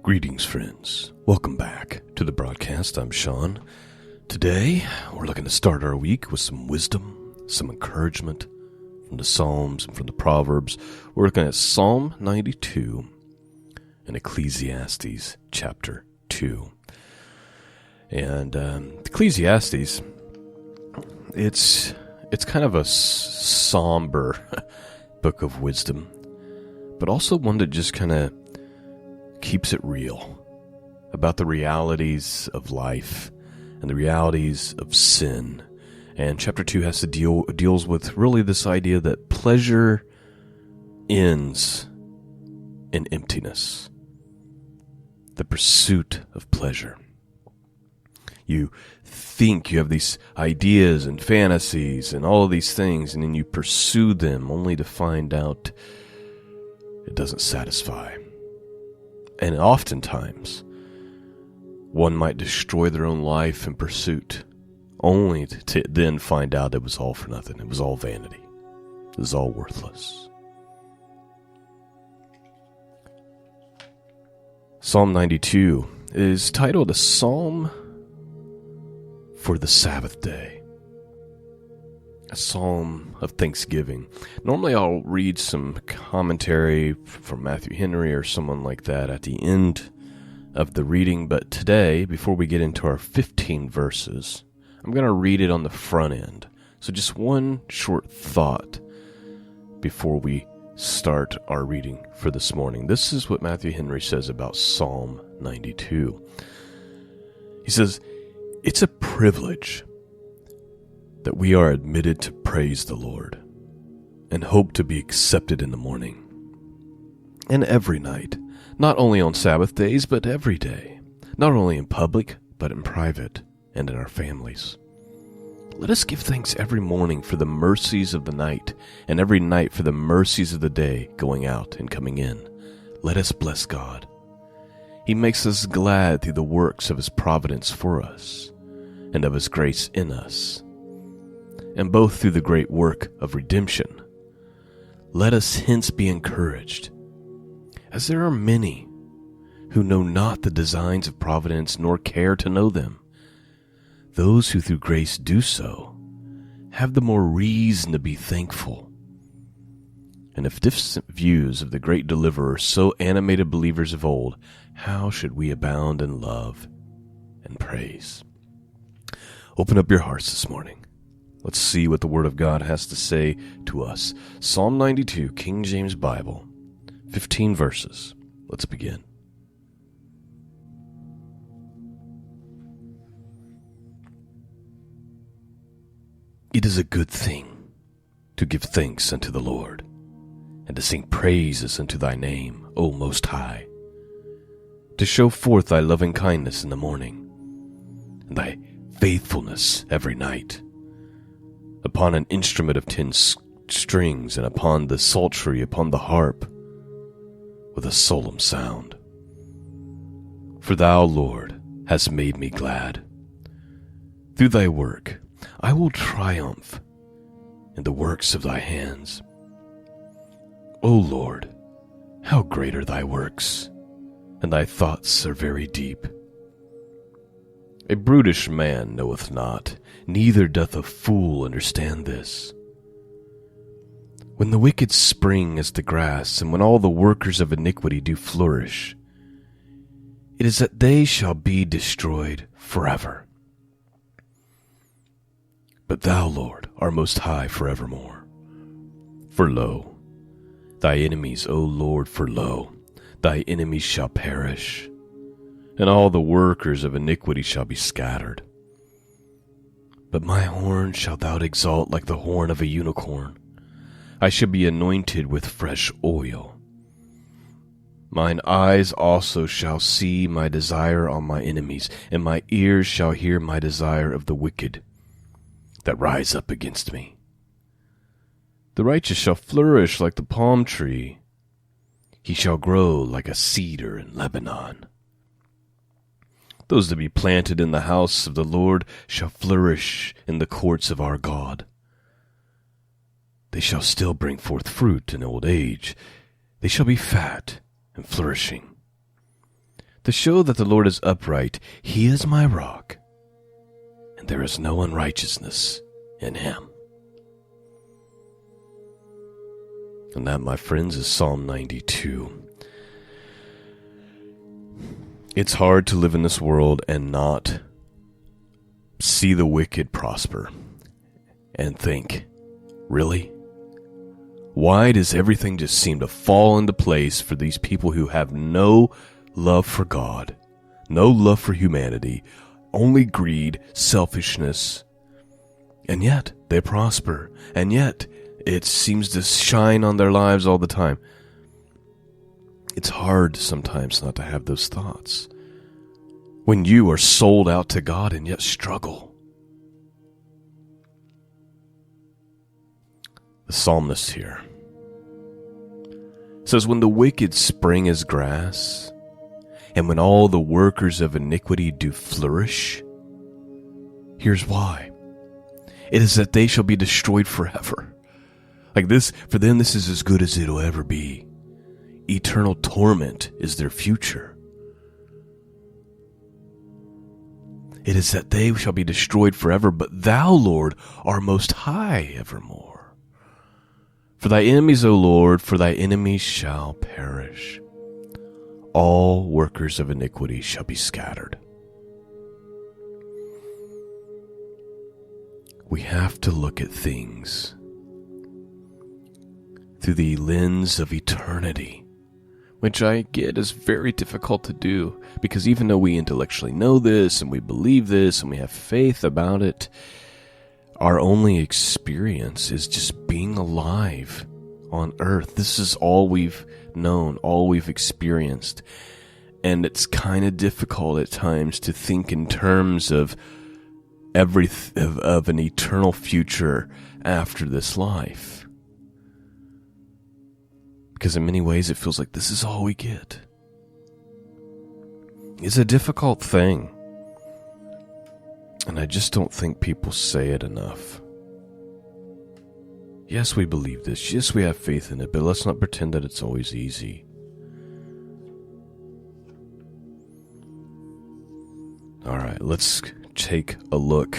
Greetings, friends. Welcome back to the broadcast. I'm Shawn. Today, we're looking to start our week with some wisdom, some encouragement from the Psalms and from the Proverbs. We're looking at Psalm 92 and Ecclesiastes chapter 2. And Ecclesiastes, it's kind of a somber book of wisdom, but also one that just kind of keeps it real about the realities of life and the realities of sin. And chapter 2 has to deals with really this idea that pleasure ends in emptiness. The pursuit of pleasure. You think you have these ideas and fantasies and all of these things, and then you pursue them only to find out it doesn't satisfy. And oftentimes, one might destroy their own life in pursuit, only to then find out it was all for nothing. It was all vanity. It was all worthless. Psalm 92 is titled A Psalm for the Sabbath Day. A psalm of thanksgiving. Normally I'll read some commentary from Matthew Henry or someone like that at the end of the reading, but today, before we get into our 15 verses, I'm going to read it on the front end. So just one short thought before we start our reading for this morning. This is what Matthew Henry says about Psalm 92. He says, "It's a privilege that we are admitted to praise the Lord and hope to be accepted in the morning and every night, not only on Sabbath days, but every day, not only in public, but in private and in our families. Let us give thanks every morning for the mercies of the night, and every night for the mercies of the day going out and coming in. Let us bless God. He makes us glad through the works of His providence for us and of His grace in us, and both through the great work of redemption. Let us hence be encouraged, as there are many who know not the designs of providence, nor care to know them. Those who through grace do so have the more reason to be thankful. And if distant views of the great deliverer so animated believers of old, how should we abound in love and praise?" Open up your hearts this morning. Let's see what the Word of God has to say to us. Psalm 92, King James Bible, 15 verses. Let's begin. It is a good thing to give thanks unto the Lord, and to sing praises unto thy name, O Most High, to show forth thy loving kindness in the morning, and thy faithfulness every night, upon an instrument of 10 strings, and upon the psaltery, upon the harp, with a solemn sound. For thou, Lord, hast made me glad. Through thy work I will triumph in the works of thy hands. O Lord, how great are thy works, and thy thoughts are very deep. A brutish man knoweth not, neither doth a fool understand this. When the wicked spring as the grass, and when all the workers of iniquity do flourish, it is that they shall be destroyed forever. But thou, Lord, art most high forevermore. For lo, thy enemies, O Lord, for lo, thy enemies shall perish, and all the workers of iniquity shall be scattered. But my horn shalt thou exalt like the horn of a unicorn. I shall be anointed with fresh oil. Mine eyes also shall see my desire on my enemies, and my ears shall hear my desire of the wicked that rise up against me. The righteous shall flourish like the palm tree. He shall grow like a cedar in Lebanon. Those that be planted in the house of the Lord shall flourish in the courts of our God. They shall still bring forth fruit in old age. They shall be fat and flourishing. to show that the Lord is upright. He is my rock, and there is no unrighteousness in him. And that, my friends, is Psalm 92. It's hard to live in this world and not see the wicked prosper and think, really? Why does everything just seem to fall into place for these people who have no love for God, no love for humanity, only greed, selfishness, and yet they prosper, and yet it seems to shine on their lives all the time? It's hard sometimes not to have those thoughts when you are sold out to God and yet struggle. The psalmist here says, when the wicked spring as grass, and when all the workers of iniquity do flourish, here's why. It is that they shall be destroyed forever. Like this, for them, this is as good as it'll ever be. Eternal torment is their future. It is that they shall be destroyed forever, but thou, Lord, art most high evermore. For thy enemies, O Lord, for thy enemies shall perish. All workers of iniquity shall be scattered. We have to look at things through the lens of eternity, which I get is very difficult to do, because even though we intellectually know this and we believe this and we have faith about it, our only experience is just being alive on earth. This is all we've known, all we've experienced. And it's kind of difficult at times to think in terms of of an eternal future after this life. Because in many ways it feels like this is all we get. It's a difficult thing. And I just don't think people say it enough. Yes, we believe this. Yes, we have faith in it, but let's not pretend that it's always easy. All right, let's take a look.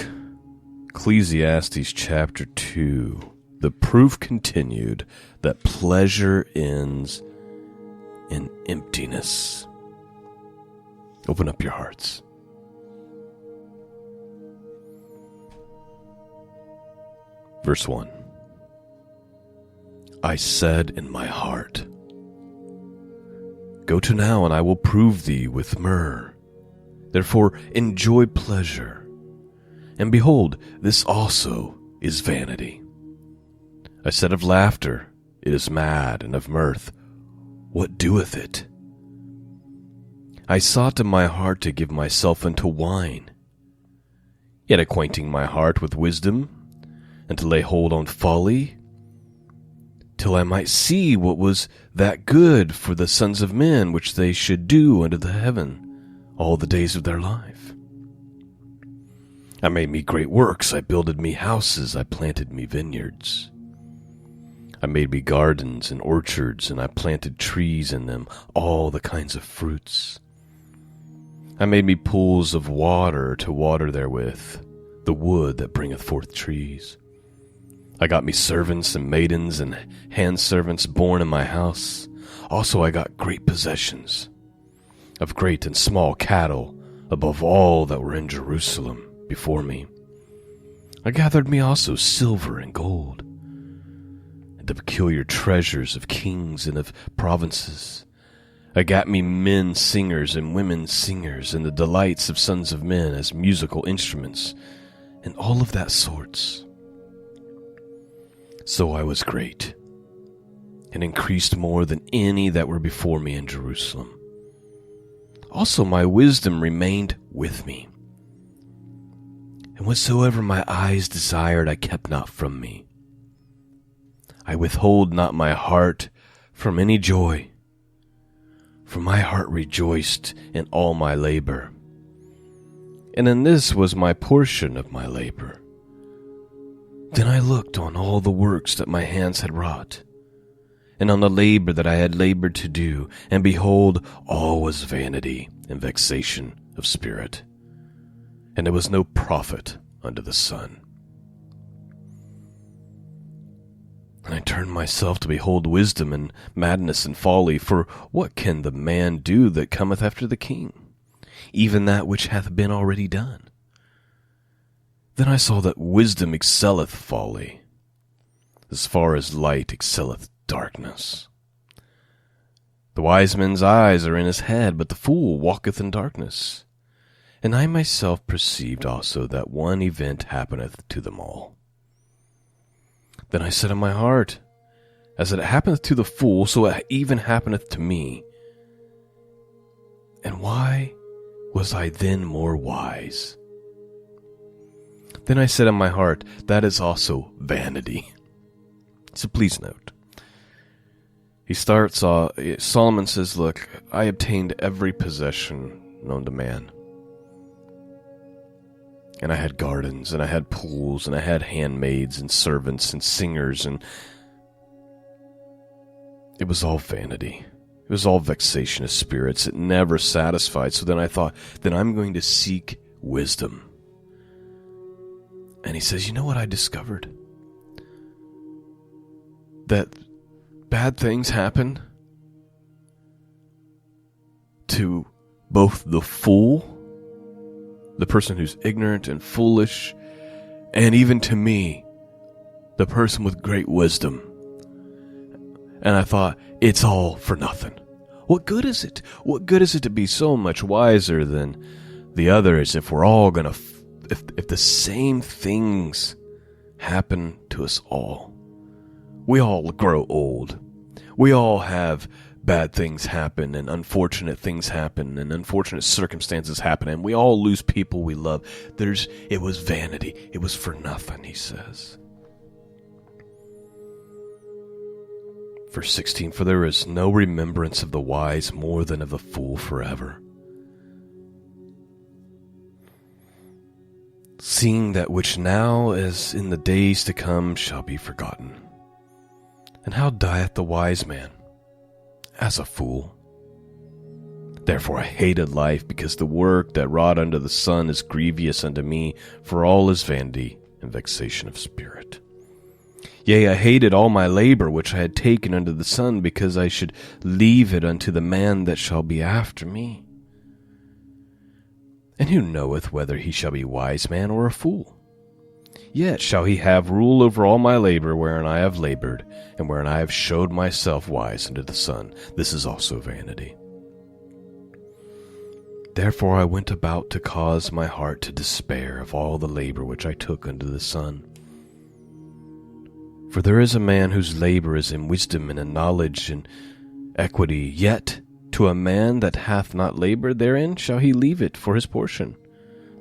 Ecclesiastes chapter 2. The proof continued that pleasure ends in emptiness. Open up your hearts. Verse 1. I said in my heart, go to now, and I will prove thee with myrrh. Therefore enjoy pleasure. And behold, this also is vanity. I said of laughter, it is mad, and of mirth, what doeth it? I sought in my heart to give myself unto wine, yet acquainting my heart with wisdom, and to lay hold on folly, till I might see what was that good for the sons of men which they should do unto the heaven all the days of their life. I made me great works, I builded me houses, I planted me vineyards. I made me gardens and orchards, and I planted trees in them, all the kinds of fruits. I made me pools of water to water therewith, the wood that bringeth forth trees. I got me servants and maidens and handservants born in my house. Also I got great possessions of great and small cattle, above all that were in Jerusalem before me. I gathered me also silver and gold, and the peculiar treasures of kings and of provinces. I got me men singers and women singers, and the delights of sons of men as musical instruments, and all of that sorts. So I was great, and increased more than any that were before me in Jerusalem. Also my wisdom remained with me, and whatsoever my eyes desired I kept not from me. I withhold not my heart from any joy, for my heart rejoiced in all my labor, and in this was my portion of my labor. Then I looked on all the works that my hands had wrought, and on the labor that I had labored to do, and behold, all was vanity and vexation of spirit, and there was no profit under the sun. And I turned myself to behold wisdom and madness and folly, for what can the man do that cometh after the king? Even that which hath been already done. Then I saw that wisdom excelleth folly, as far as light excelleth darkness. The wise man's eyes are in his head, but the fool walketh in darkness. And I myself perceived also that one event happeneth to them all. Then I said in my heart, as it happeneth to the fool, so it even happeneth to me. And why was I then more wise? Then I said in my heart, that is also vanity. So please note, he starts off, Solomon says, look, I obtained every possession known to man. And I had gardens, and I had pools, and I had handmaids, and servants, and singers, and it was all vanity. It was all vexation of spirits. It never satisfied. So then I thought, then I'm going to seek wisdom. And he says, you know what I discovered? That bad things happen to both the fool, the person who's ignorant and foolish, and even to me, the person with great wisdom. And I thought, it's all for nothing. What good is it? What good is it to be so much wiser than the others if we're all gonna, if the same things happen to us all? We all grow old. We all have bad things happen, and unfortunate things happen, and unfortunate circumstances happen, and we all lose people we love. It was vanity. It was for nothing, he says. Verse 16, for there is no remembrance of the wise more than of the fool forever. Seeing that which now as in the days to come shall be forgotten. And how dieth the wise man? As a fool. Therefore I hated life, because the work that wrought under the sun is grievous unto me, for all is vanity and vexation of spirit. Yea, I hated all my labor which I had taken under the sun, because I should leave it unto the man that shall be after me. And who knoweth whether he shall be wise man or a fool? Yet shall he have rule over all my labor wherein I have labored, and wherein I have showed myself wise under the sun. This is also vanity. Therefore I went about to cause my heart to despair of all the labor which I took under the sun. For there is a man whose labor is in wisdom and in knowledge and equity, yet to a man that hath not labored therein shall he leave it for his portion.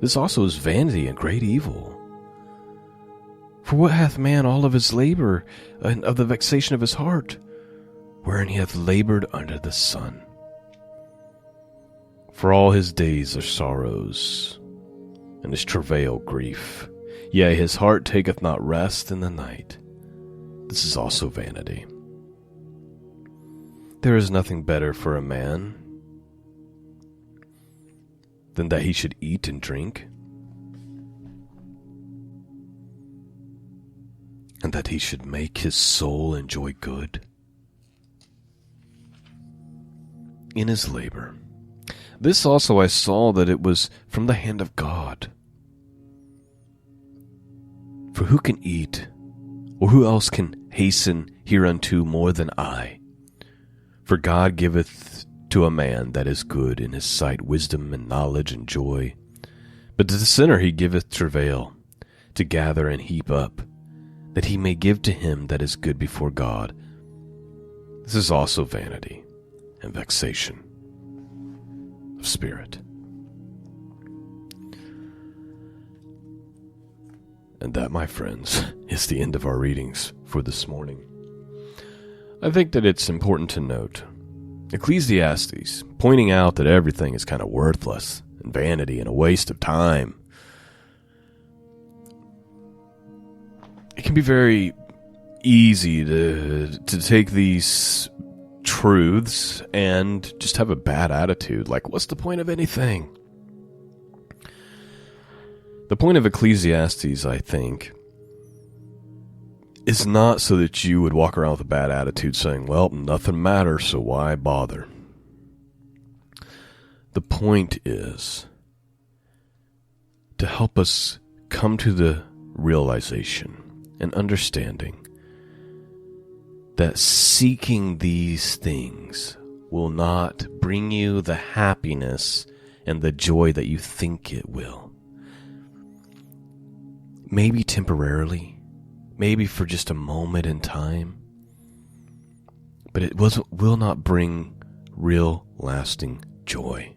This also is vanity and great evil. For what hath man all of his labor, and of the vexation of his heart, wherein he hath labored under the sun? For all his days are sorrows, and his travail grief. Yea, his heart taketh not rest in the night. This is also vanity. There is nothing better for a man than that he should eat and drink, and that he should make his soul enjoy good in his labor. This also I saw, that it was from the hand of God. For who can eat, or who else can hasten hereunto more than I? For God giveth to a man that is good in his sight wisdom and knowledge and joy. But to the sinner he giveth travail, to gather and heap up, that he may give to him that is good before God. This is also vanity and vexation of spirit. And that, my friends, is the end of our readings for this morning. I think that it's important to note Ecclesiastes pointing out that everything is kind of worthless and vanity and a waste of time. It can be very easy to take these truths and just have a bad attitude. Like, what's the point of anything? The point of Ecclesiastes, I think, is not so that you would walk around with a bad attitude saying, well, nothing matters, so why bother? The point is to help us come to the realization and understanding that seeking these things will not bring you the happiness and the joy that you think it will. Maybe temporarily, maybe for just a moment in time, but it will not bring real lasting joy.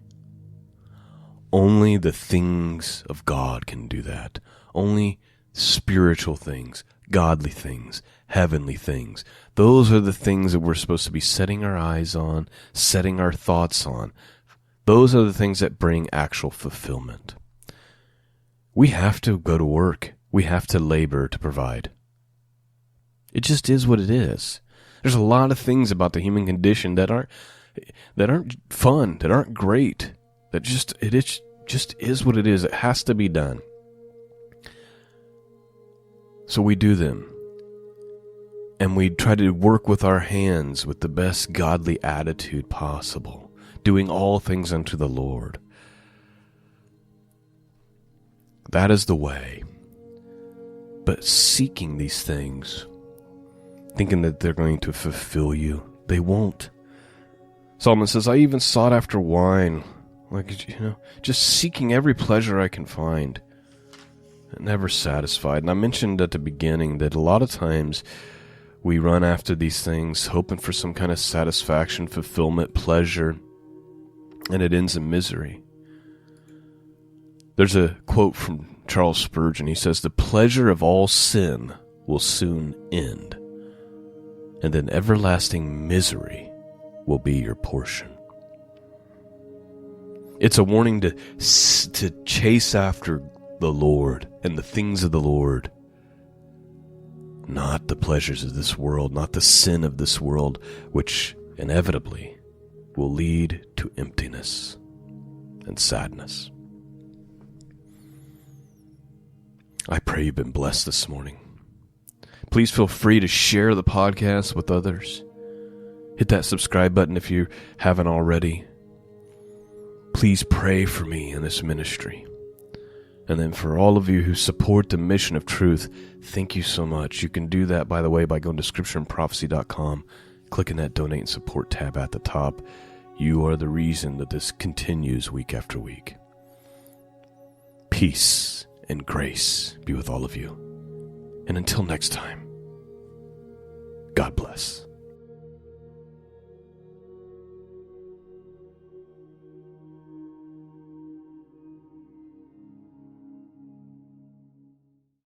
Only the things of God can do that. Only spiritual things, godly things, heavenly things. Those are the things that we're supposed to be setting our eyes on, setting our thoughts on. Those are the things that bring actual fulfillment. We have to go to work. We have to labor to provide. It just is what it is. There's a lot of things about the human condition that aren't fun, that aren't great. That just is what it is. It has to be done. So we do them. And we try to work with our hands with the best godly attitude possible, doing all things unto the Lord. That is the way. But seeking these things, thinking that they're going to fulfill you, they won't. Solomon says, I even sought after wine, just seeking every pleasure I can find, never satisfied. And I mentioned at the beginning that a lot of times we run after these things, hoping for some kind of satisfaction, fulfillment, pleasure, and it ends in misery. There's a quote from Charles Spurgeon. He says, the pleasure of all sin will soon end, and then everlasting misery will be your portion. It's a warning to chase after the Lord and the things of the Lord, not the pleasures of this world, not the sin of this world, which inevitably will lead to emptiness and sadness. I pray you've been blessed this morning. Please feel free to share the podcast with others. Hit that subscribe button if you haven't already. Please pray for me in this ministry. And then for all of you who support the mission of truth, thank you so much. You can do that, by the way, by going to scriptureandprophecy.com, clicking that donate and support tab at the top. You are the reason that this continues week after week. Peace and grace be with all of you. And until next time, God bless.